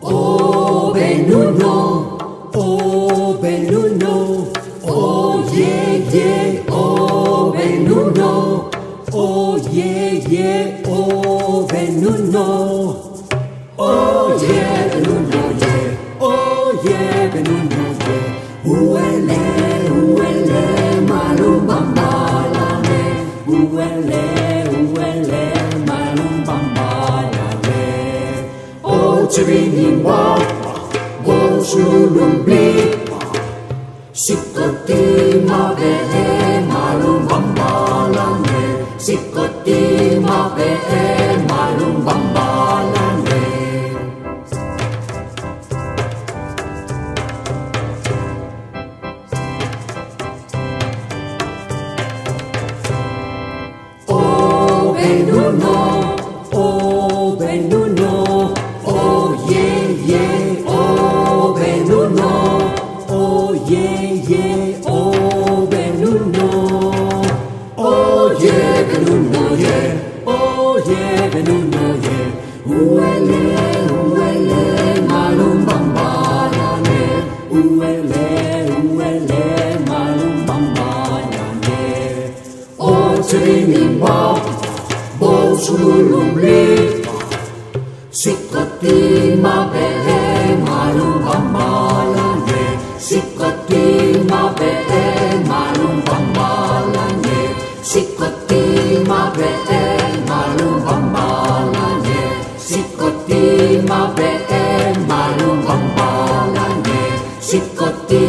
Oh Benuno, oh Benuno, oh yeah yeah, oh Benuno, oh yeah yeah, oh Benuno, oh yeah Benuno yeah, oh yeah Benuno yeah. Uele malumbamba la me, uele malumbamba la me. Oh Chirini wa, oh Shulumbi, Sikoti ma be malumbamba la me, Sikoti ma be malumbamba la me. Oh Benuno, oh Benuno, oh yeah yeah, oh Benuno, oh yeah yeah, oh Benuno, oh yeah Benuno yeah, oh yeah Benuno yeah. Uele malumbamba la me, uele malumbamba la me. Oh Chirini wa, oh Shulumli, Sikoti ma be malumbamba la me, Sikoti ma be malumbamba la me, Sikoti ma be malumbamba la me, Sikoti ma be malumbamba la me, Sikoti